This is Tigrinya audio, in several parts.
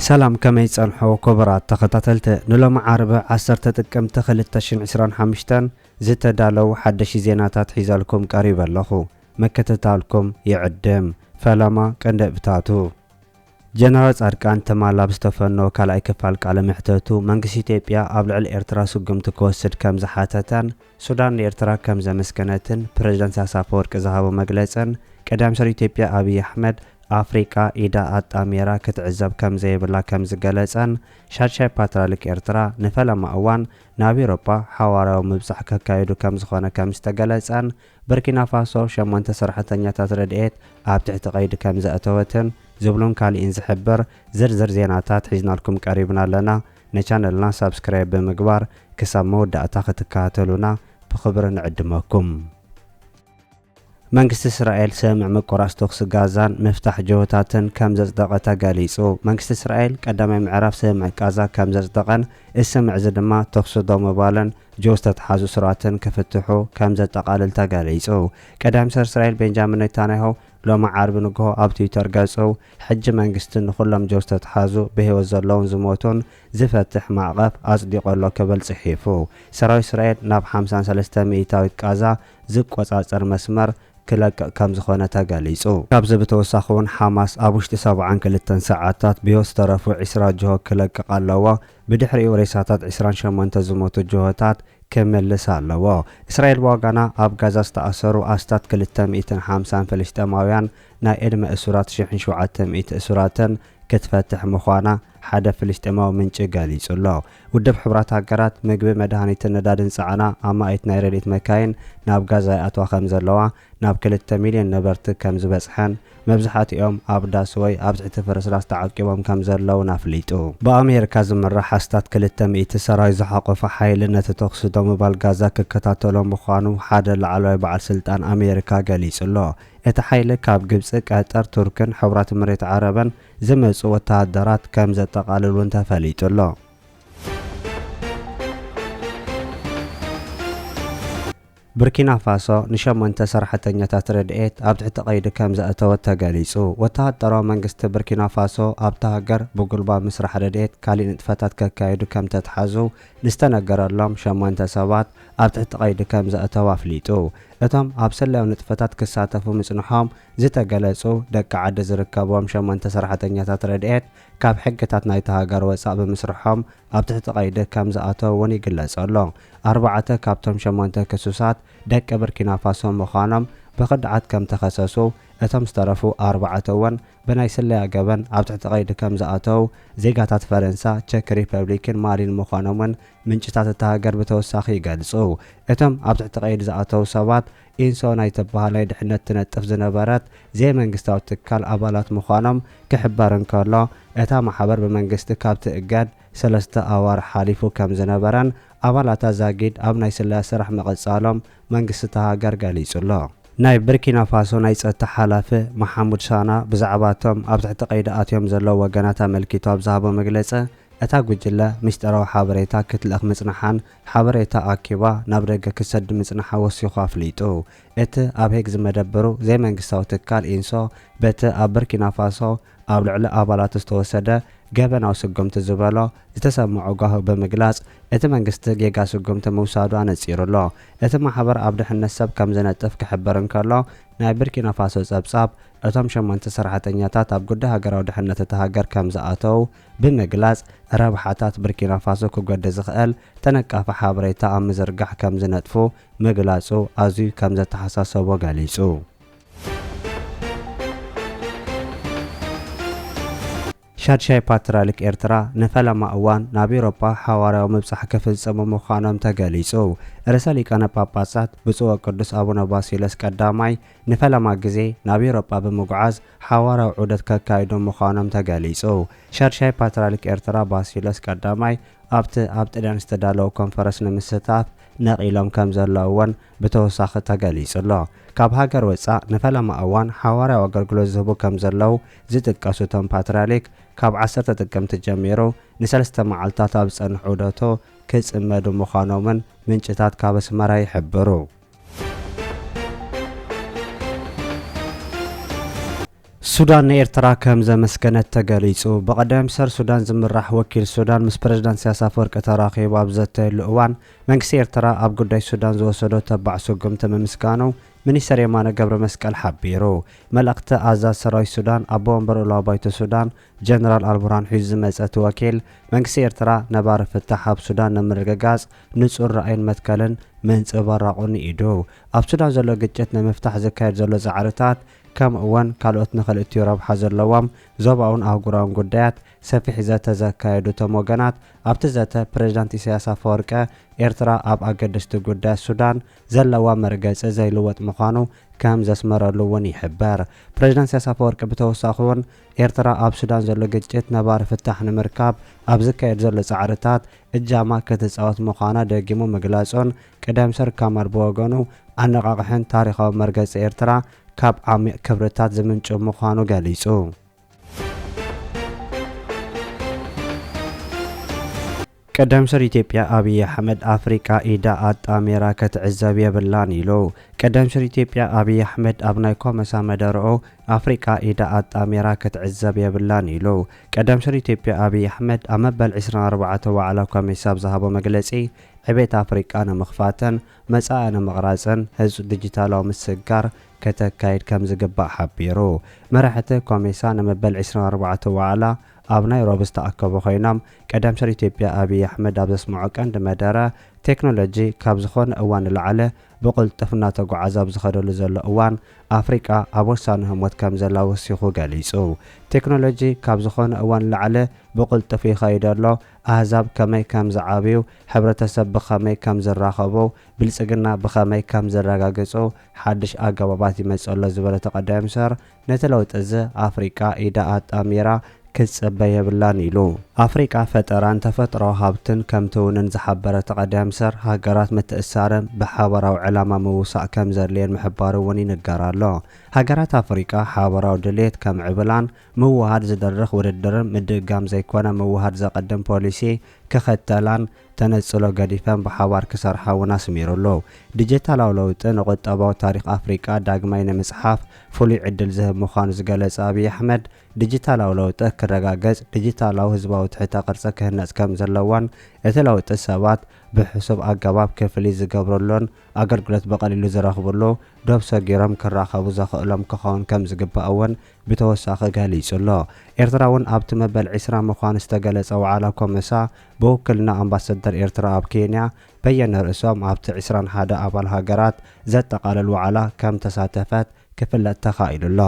سلام كما يصنحو كبرات تخطاتلت نلوم عربة 10 تقمت 2025 زتدالو حدش زيناتات حيزالكم قريب اللخو مكتتالكم يعدم فلما كندبتاتو جنرال صادقان تمالا بستفنو كالاي كفال قال محتتو منغس ኢትዮጵያ ኣብ ልዕሊ ኤርትራ ስጉምቲ ክወስድ ከም ዝሓተተን ሱዳን ንኤርትራ ከም ዘመስከነትን ፕሬዝዳንት አሳፈወርቂ ዝሃቦ መግለጽን ቀዳም ሰር ኢትዮጵያ አብይ አህመድ አፍሪካ ኢዳ አጣሜራ ክትዕዘብ ከም ዘይብላ ከም ዝገለጸን ሻድሻይ ፓትርያርክ ኤርትራ ንፈለማ እዋን ናብ ኤውሮፓ ሓዋራዊ ምብጻሕ ከካይዱ ከም ዝኾነ ከም ዝተገለጸን በርኪና ፋሶ 8 ሰራሕተኛታት ረድኤት ኣብ ትሕቲ ቀይዲ ከም ዘእተወትን ዝብሉን ካልኢን ዝሕብር ዝርዝር ዜናታት ሒዝናልኩም ቀሪብና ኣለና ነቻነልና ሰብስክራይብ ብምግባር ክሳብ መወዳእታ ክትከታተሉና ብኽብሪ ንዕድመኩም መንግስት እስራኤል ሰምዕ መቆራጽ ተኩስ ጋዛን መፍታሕ ጀወታትን ከም ዘጽደቐ ገሊጹ መንግስት እስራኤል ቀዳማይ ምዕራፍ ሰምዕ ጋዛ ከም ዘጽደቐን እስምዕ ድማ ተኩስ ዶመባለን ጆስተት ሓዙ ስራትን ክፍትሑ ከም ዘጠቃልል ተገሊጹ ቀዳም ሰር እስራኤል ቤንጃሚን ኔታንያሁ ሎማ ዓርብ ንግሆ ኣብ ትዊተር ገጹ ሕጂ መንግስትን ንኹሎም ጆስተት ሓዙ ብህይወት ዘለውን ዝሞቱን ዝፈትሕ ማዕቐፍ ኣጽዲቆሎ ክብል ጽሒፉ ሰራዊት እስራኤል ናብ 53 ሚእታዊት ጋዛ ዝቆጻጸር መስመር ክለቅቕ ከም ዝኾነ ተገሊጹ ካብዚ ብተወሳኺ እውን ሓማስ ኣብ ውሽጢ 72 ሰዓታት ብህይወት ዝተረፉ 20 ጅሆ ክለቅቕ ኣለዎ ብድሕሪኡ ሬሳታት 28 ዝሞቱ ጅሆታት ክምልስ ኣለዎ እስራኤል ብዋጋና ኣብ ጋዛ ዝተኣሰሩ ኣስታት 250 ፍልስጤማውያን ናይ ዕድመ እሱራት 1700 እሱራትን ክትፈትሕ ምዃና ሓደ ፍልስጤማዊ ምንጭ ገሊጹሎ ውድብ ሕብራት ሃገራት ምግቢ መድሃኒትን ነዳድን ጻዕና ኣማኢት ናይ ረድኤት መካይን ናብ ጋዛ ይኣትዋ ከም ዘለዋ ናብ 2 ሚልዮን ነበርቲ ከም ዝበጽሐን መብዛሕትኦም ኣብ ዳስ ወይ ኣብ ትሕቲ ፍርስራስ ተዓቂቦም ከም ዘለዉ ኣፍሊጡ ብኣሜሪካ ዝምራሕ ኣስታት 200 ሰራዊት ዝሓቆፈ ሓይሊ ነቲ ተኩስ ዶምባል ጋዛ ክከታተሎም ምዃኑ ሓደ ላዕለዋይ በዓል ስልጣን ኣሜሪካ ገሊጹሎ እቲ ሓይሊ ካብ ግብጽ ቀጠር ቱርክን ሕብራት መሬት ዓረብን ዝመጹ ወተሃደራት ከም ዘጠቃልሉን ተፈሊጡሎ ብርኪና ፋሶ ንሸሞንተ ሰራሕተኛታት ረድኤት ኣብ ትሕቲ ቀይዲ ከም ዘእተወት ተገሊጹ ወተሃደራዊ መንግስቲ ብርኪና ፋሶ ኣብታ ሃገር ብጉልባ ምስራሕ ረድኤት ካልእ ንጥፈታት ከካይዱ ከም ተተሓዙ ንዝተነገረሎም 8 ሰባት ኣብ ትሕቲ ቀይዲ ከም ዘእተው ኣፍሊጡ እቶም ኣብ ሰላያዊ ንጥፈታት ክሳተፉ ምጽንሖም ዝተገለጹ ደቂ ዓዲ ዝርከቦም 8 ሰራሕተኛታት ረድኤት ካብ ሕግታት ናይቲ ሃገር ወጻእ ብምስርሖም ኣብ ትሕቲ ቀይዲ ከም ዝኣተውን ይግለጸሎ 4 ካብቶም 8 ክሱሳት ደቂ ብርኪና ፋሶ ምዃኖም ብኽድዓት ከም ተኸሰሱ እቶም ዝተረፉ 4 እውን ብናይ ስለያ ገበን ኣብ ትሕቲ ቀይዲ ከም ዝኣተው ዜጋታት ፈረንሳ ቼክ ሪፐብሊክን ማሊን ምዃኖምን ምንጭታት እቲ ሃገር ብተወሳኺ ይገልጹ እቶም ኣብ ትሕቲ ቀይዲ ዝኣተው ሰባት ኢንሶ ናይ ትበሃል ናይ ድሕነት ትነጥፍ ዝነበረት ዘይመንግስታዊ ትካል ኣባላት ምዃኖም ክሕበር እንከሎ እታ ማሕበር ብመንግስቲ ካብ ትእገድ 3 ኣዋር ሓሊፉ ከም ዝነበረን ኣባላታ ዛጊድ ኣብ ናይ ስለያ ስራሕ መቐጻሎም መንግስቲ እቲ ሃገር ገሊጹሎ ናይ ብርኪና ፋሶ ናይ ጸጥታ ሓላፊ መሐሙድ ሳና ብዛዕባቶም ኣብ ትሕቲ ቀይዲ ኣትዮም ዘለዉ ወገናት ኣመልኪቱ ኣብ ዝሃቦ መግለጺ እታ ጉጅለ ምስጢራዊ ሓበሬታ ክትልእኽ ምጽናሓን ሓበሬታ ኣኪባ ናብ ደገ ክሰድ ምጽናሓ ወሲኹ ኣፍሊጡ እቲ ኣብ ሄግ ዝመደበሩ ዘይመንግስታዊ ትካል ኢንሶ በቲ ኣብ ብርኪና ፋሶ ኣብ ልዕሊ ኣባላት ዝተወሰደ ገበናዊ ስጉምቲ ዝበሎ ዝተሰምዖ ጓህ ብምግላጽ እቲ መንግስቲ ጌጋ ስጉምቲ ምውሳዱ ኣነጺሩሎ እቲ ማሕበር ኣብ ድሕነት ሰብ ከም ዝነጥፍ ክሕበር እንከሎ ናይ ብርኪና ፋሶ ጸብጻብ እቶም 8 ሰራሕተኛታት ኣብ ጉዳይ ሃገራዊ ድሕነት እቲ ሃገር ከም ዝኣተው ብምግላጽ ረብሓታት ብርኪና ፋሶ ክጎዲ ዝኽእል ተነቃፊ ሓበሬታ ኣብ ምዝርጋሕ ከም ዝነጥፉ ምግላጹ ኣዝዩ ከም ዘተሓሳሰቦ ገሊጹ ሻድሻይ ፓትርያርክ ኤርትራ ንፈለማ እዋን ናብ ኤውሮፓ ሓዋራዊ ምብጻሕ ክፍጽሙ ምዃኖም ተገሊጹ ርእሰ ሊቃነ ጳጳሳት ብፁዕ ወቅዱስ ኣቡነ ባሲለስ ቀዳማይ ንፈለማ ግዜ ናብ ኤውሮፓ ብምጉዓዝ ሓዋራዊ ዑደት ከካይዱ ምዃኖም ተገሊጹ ሻድሻይ ፓትርያርክ ኤርትራ ባሲለስ ቀዳማይ ኣብቲ ኣብ ጥልያን ዝተዳለወ ኮንፈረንስ ንምስታፍ ነቒሎም ከም ዘለውን ብተወሳኺ ተገሊጹሎ ካብ ሃገር ወጻእ ንፈለማ እዋን ሓዋራዊ ኣገልግሎት ዝህቡ ከም ዘለዉ ዝጥቀሱ እቶም ፓትርያርክ ካብ 10 ጥቅምቲ ጀሚሩ ን3 መዓልታት ኣብ ጸንሕ ዑደቶ ክጽመዱ ምዃኖምን ምንጭታት ካብ ኣስመራ ይሕብሩ ሱዳን ንኤርትራ ከም ዘመስገነት ተገሊጹ። በቀዳም ሰር ሱዳን ዝምራሕ ወኪል ሱዳን ምስ ፕሬዝዳንት ኢሳያስ አፈወርቂ ተራኺቡ ኣብ ዘተየሉ እዋን መንግስቲ ኤርትራ ኣብ ጉዳይ ሱዳን ዝወሰዶ ተባዕ ስጉምቲ ምምስጋኑ ሚኒስተር የማነ ገብረ መስቀል ሓቢሩ። መልእኽቲ ኣዛዝ ሰራዊት ሱዳን ኣቦ ወንበር ኡላው ባይቶ ሱዳን ጀነራል አልቡርሃን ሒዙ ዝመፀት ወኪል መንግስቲ ኤርትራ ነባሪ ፍታሕ ኣብ ሱዳን ንምርግጋጽ ንጹር ራእይን መትከልን ምንጽባራቑን ኢዱ ኣብ ሱዳን ዘሎ ግጭት ንምፍታሕ ዝካየድ ዘሎ ጻዕርታት ከም እወን ካልኦት ንኽልእትዩ ረብሓ ዘለዎም ዞባውን ኣህጉራውን ጉዳያት ሰፊሕ ዘተ ዘካየዱ እቶም ወገናት ኣብቲ ዘተ ፕሬዝዳንት ኢሳያስ አፈወርቂ ኤርትራ ኣብ ኣገደስቲ ጉዳያት ሱዳን ዘለዋ መርገፂ ዘይልወጥ ምዃኑ ከም ዘስመረሉ እውን ይሕበር። ፕሬዝዳንት ኢሳያስ አፈወርቂ ብተወሳኺ እውን ኤርትራ ኣብ ሱዳን ዘሎ ግጭት ነባሪ ፍታሕ ንምርካብ ኣብ ዝካየድ ዘሎ ጻዕርታት እጃማ ክትፃወት ምዃና ደጊሙ ምግላጹን ቀዳም ሰር ካማል ብወገኑ ኣነቓቕሕን ታሪኻዊ መርገፂ ኤርትራ ካብ ዓሚቕ ክብርታት ዝምንጩ ምዃኑ ገሊጹ። ቀዳም ሰር ኢትዮጵያ አብይ አሕመድ አፍሪቃ ኢዳ ኣጣሜራ ክትዕዘብ የብላን ኢሉ። ቀዳም ሰር ኢትዮጵያ አብይ አሕመድ ኣብ ናይ ኮመሳ መደርኡ አፍሪቃ ኢዳ ኣጣሜራ ክትዕዘብ የብላን ኢሉ። ቀዳም ሰር ኢትዮጵያ አብይ አሕመድ ኣብ መበል 24 ዋዕላ ኮሜሳ ብዝሃቦ መግለጺ ዕቤት ኣፍሪቃ ንምኽፋትን መጻኢ ንምቕራጽን ህዝቢ ዲጂታላዊ ምስጋር ከተካይድ ከም ዝግባእ ሓቢሩ። መራሕቲ ኮሜሳ ንመበል 24 ዋዕላ ኣብ ናይሮቢ ዝተኣከቡ ኮይኖም ቀዳም ሰር ኢትዮጵያ አብይ አሕመድ ኣብ ዘስምዖ ቀንዲ መደረ ቴክኖሎጂ ካብ ዝኾነ እዋን ንላዕለ ብቕልጡፍ እናተጓዓዘ ኣብ ዝኸደሉ ዘሎ እዋን ኣፍሪቃ ኣብ ወሳኒ ህሞት ከም ዘላ ወሲኹ ገሊጹ። ቴክኖሎጂ ካብ ዝኾነ እዋን ንላዕለ ብቕልጡፍ ይኸይድ ኣሎ፣ ኣህዛብ ከመይ ከም ዝዓብዩ፣ ሕብረተሰብ ብኸመይ ከም ዝራኸቡ፣ ብልጽግና ብኸመይ ከም ዝረጋግጹ ሓድሽ ኣገባባት ይመጽ ኣሎ ዝበለ ተቐዳሚ ሰር ነቲ ለውጢ እዚ ኣፍሪቃ ኢዳ ኣጣሜራ ክትጽበይ የብላን ኢሉ። ኣፍሪቃ ፈጠራን ተፈጥሮ ሃብትን ከምቲ እውንን ዝሓበረ ተቐዳሚ ሰር ሃገራት ምትእስሳርን ብሓበራዊ ዕላማ ምውሳእ ከም ዘድልየን ምሕባር እውን ይንገር ኣሎ። ሃገራት ኣፍሪቃ ሓበራዊ ድሌት ከም ዕብላን ምውሃድ ዝደርኽ ውድድርን ምድጋም ዘይኮነ ምውሃድ ዘቐድም ፖሊሲ ክኸተላን ተነጽሎ ገዲፈን ብሓባር ክሰርሓ እውን ኣስሚሩሉ። ዲጂታላዊ ለውጢ ንቁጠባዊ ታሪክ ኣፍሪቃ ዳግማይ ንምጽሓፍ ፍሉይ ዕድል ዝህብ ምዃኑ ዝገለጸ አብይ አሕመድ ዲጂታላዊ ለውጢ ክረጋገጽ ዲጂታላዊ ህዝባዊ ትሕተ ቅርፂ ክህነጽ ከም ዘለዎን እቲ ለውጢ ሰባት ብሕሱብ ኣገባብ ክፍሊ ዝገብረሉን ኣገልግሎት በቐሊሉ ዝረኽብሉ ዶብ ሰጊሮም ክራኸቡ ዘኽእሎም ክኸውን ከም ዝግባእ እውን ብተወሳኺ ገሊጹሎ። ኤርትራ እውን ኣብቲ መበል 20 ምዃኑ ዝተገለጸ ዋዕላ ኮመሳ ብውክልና ኣምባሳደር ኤርትራ ኣብ ኬንያ በየነ ርእሶም ኣብቲ 21 ኣባል ሃገራት ዘጠቓለል ዋዕላ ከም ተሳተፈት ክፍለጥ ተኻኢሉሎ።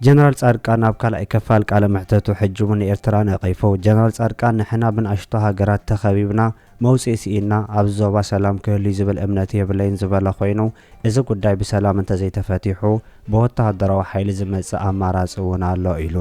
ጀነራል ጻድቃን ኣብ ካልኣይ ክፋል ቃለ መሕተቱ ሕጂ እውን ንኤርትራ ነቒፉ። ጀነራል ጻድቃን ንሕና ብንኣሽቶ ሃገራት ተኸቢብና መውፅኢ ስኢና ኣብ ዞባ ሰላም ክህሉ ዝብል እምነት የብለይን ዝበለ ኮይኑ እዚ ጉዳይ ብሰላም እንተዘይተፈቲሑ ብወተሃደራዊ ሓይሊ ዝመጽእ ኣማራፂ እውን ኣሎ ኢሉ።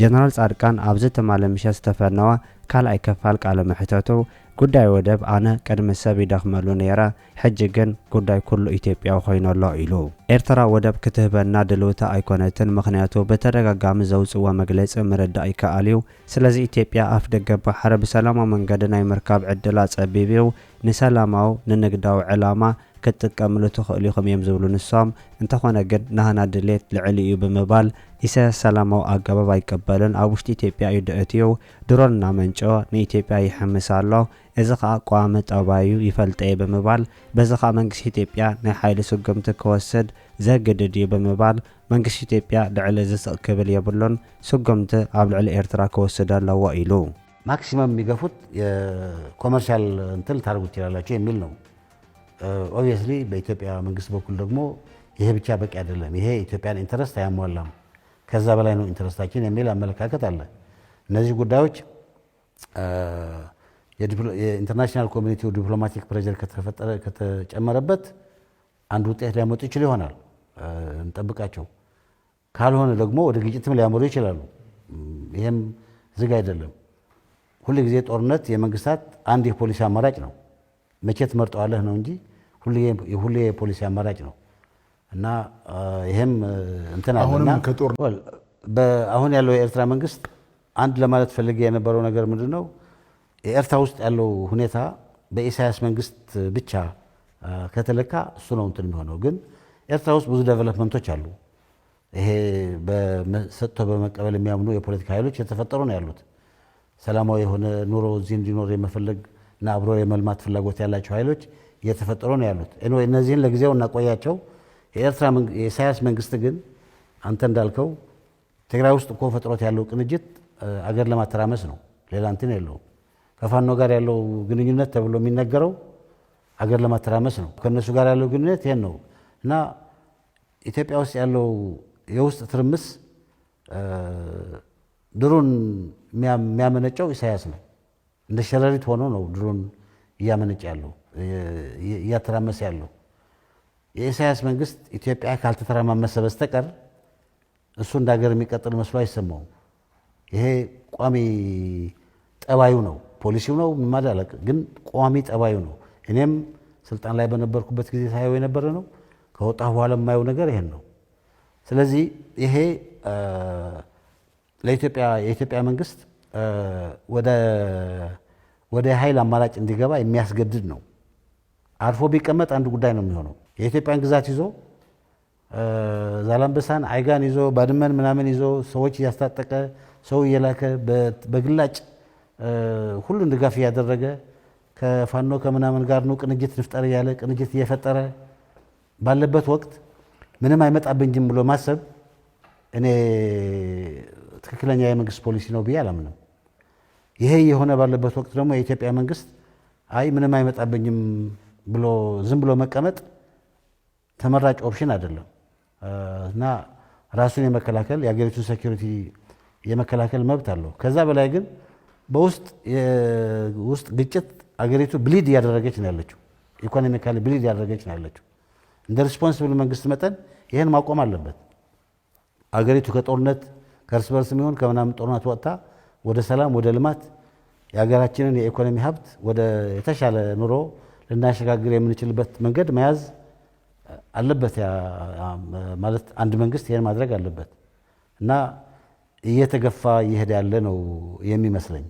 ጀነራል ጻድቃን ኣብዚ ትማሊ ምሸት ዝተፈነወ ካልኣይ ክፋል ቃለ መሕተቱ ጉዳይ ወደብ ኣነ ቅድሚ ሰብ ይደኽመሉ ነይረ፣ ሕጂ ግን ጉዳይ ኩሉ ኢትዮጵያዊ ኮይኑሎ ኢሉ። ኤርትራ ወደብ ክትህበና ድልውታ ኣይኮነትን፣ ምክንያቱ በተደጋጋሚ ዘውፅዎ መግለፂ ምርዳእ ይከኣል እዩ። ስለዚ ኢትዮጵያ ኣፍ ደገ ባሕሪ ብሰላማዊ መንገዲ ናይ ምርካብ ዕድላ ጸቢብዩ ንሰላማዊ ንንግዳዊ ዕላማ ክትጥቀምሉ ትኽእሉ ኢኹም እዮም ዝብሉ ንሶም። እንተኾነ ግን ናህና ድሌት ልዕሊ እዩ ብምባል ኢሳያስ ሰላማዊ ኣገባብ ኣይቀበልን፣ ኣብ ውሽጢ ኢትዮጵያ እዩ ድእትዩ ድሮን እናመንጮ ንኢትዮጵያ ይሕምስ ኣሎ፣ እዚ ከዓ ቋሚ ጠባዩ ይፈልጠየ ብምባል በዚ ከዓ መንግስቲ ኢትዮጵያ ናይ ሓይሊ ስጉምቲ ክወስድ ዘግድድ እዩ ብምባል መንግስቲ ኢትዮጵያ ልዕሊ ዝስቕ ክብል የብሉን፣ ስጉምቲ ኣብ ልዕሊ ኤርትራ ክወስድ ኣለዎ ኢሉ። ማክሲመም የሚገፉት የኮመርሻል እንትን ልታደርጉ ትችላላችሁ የሚል ነው። ኦብቪየስሊ በኢትዮጵያ መንግስት በኩል ደግሞ ይሄ ብቻ በቂ አይደለም፣ ይሄ ኢትዮጵያን ኢንተረስት አያሟላም፣ ከዛ በላይ ነው ኢንተረስታችን የሚል አመለካከት አለ። እነዚህ ጉዳዮች የኢንተርናሽናል ኮሚኒቲው ዲፕሎማቲክ ፕሬዠር ከተጨመረበት አንድ ውጤት ሊያመጡ ይችል ይሆናል፣ እንጠብቃቸው። ካልሆነ ደግሞ ወደ ግጭትም ሊያመሩ ይችላሉ። ይሄም ዝግ አይደለም። ሁሉ ጊዜ ጦርነት የመንግስታት አንድ የፖሊሲ አማራጭ ነው። መቼ ትመርጠዋለህ ነው እንጂ ሁሌ የፖሊሲ አማራጭ ነው እና ይሄም እንትን አለና አሁን ያለው የኤርትራ መንግስት አንድ ለማለት ፈልጌ የነበረው ነገር ምንድነው፣ የኤርትራ ውስጥ ያለው ሁኔታ በኢሳያስ መንግስት ብቻ ከተለካ እሱ ነው እንትን የሚሆነው። ግን ኤርትራ ውስጥ ብዙ ዴቨሎፕመንቶች አሉ። ይሄ በሰጥቶ በመቀበል የሚያምኑ የፖለቲካ ኃይሎች የተፈጠሩ ነው ያሉት። ሰላማዊ የሆነ ኑሮ እዚህ እንዲኖር የመፈለግ እና አብሮ የመልማት ፍላጎት ያላቸው ኃይሎች እየተፈጠሩ ነው ያሉት። እነዚህን ለጊዜው እናቆያቸው። የኢሳያስ መንግስት ግን አንተ እንዳልከው ትግራይ ውስጥ እኮ ፈጥሮት ያለው ቅንጅት አገር ለማተራመስ ነው፣ ሌላ እንትን የለውም። ከፋኖ ጋር ያለው ግንኙነት ተብሎ የሚነገረው አገር ለማተራመስ ነው። ከእነሱ ጋር ያለው ግንኙነት ይሄን ነው እና ኢትዮጵያ ውስጥ ያለው የውስጥ ትርምስ ድሮን የሚያመነጨው ኢሳያስ ነው። እንደ ሸረሪት ሆኖ ነው ድሮን እያመነጨ ያለው እያተራመሰ ያለው። የኢሳያስ መንግስት ኢትዮጵያ ካልተተራማመሰ በስተቀር እሱ እንደ ሀገር የሚቀጥል መስሎ አይሰማውም። ይሄ ቋሚ ጠባዩ ነው፣ ፖሊሲው ነው ማዳለቅ፣ ግን ቋሚ ጠባዩ ነው። እኔም ስልጣን ላይ በነበርኩበት ጊዜ ሳየው የነበረ ነው። ከወጣሁ በኋላ የማየው ነገር ይሄን ነው። ስለዚህ ይሄ የኢትዮጵያ መንግስት ወደ ኃይል አማራጭ እንዲገባ የሚያስገድድ ነው። አርፎ ቢቀመጥ አንድ ጉዳይ ነው የሚሆነው። የኢትዮጵያን ግዛት ይዞ ዛላምበሳን፣ አይጋን ይዞ ባድመን ምናምን ይዞ ሰዎች እያስታጠቀ ሰው እየላከ በግላጭ ሁሉን ድጋፍ እያደረገ ከፋኖ ከምናምን ጋር ነው ቅንጅት ንፍጠር እያለ ቅንጅት እየፈጠረ ባለበት ወቅት ምንም አይመጣብኝም ብሎ ማሰብ እኔ ትክክለኛ የመንግስት ፖሊሲ ነው ብዬ አላምንም። ይሄ የሆነ ባለበት ወቅት ደግሞ የኢትዮጵያ መንግስት አይ ምንም አይመጣብኝም ብሎ ዝም ብሎ መቀመጥ ተመራጭ ኦፕሽን አይደለም እና ራሱን የመከላከል የሀገሪቱን ሴኩሪቲ የመከላከል መብት አለው። ከዛ በላይ ግን በውስጥ ግጭት አገሪቱ ብሊድ እያደረገች ነው ያለችው፣ ኢኮኖሚካሊ ብሊድ እያደረገች ነው ያለችው። እንደ ሪስፖንስብል መንግስት መጠን ይህን ማቆም አለበት። አገሪቱ ከጦርነት ከእርስ በርስ የሚሆን ከምናምን ጦርነት ወጥታ ወደ ሰላም ወደ ልማት የሀገራችንን የኢኮኖሚ ሀብት ወደ የተሻለ ኑሮ ልናሸጋግር የምንችልበት መንገድ መያዝ አለበት። ማለት አንድ መንግስት ይህን ማድረግ አለበት እና እየተገፋ እየሄደ ያለ ነው የሚመስለኝ።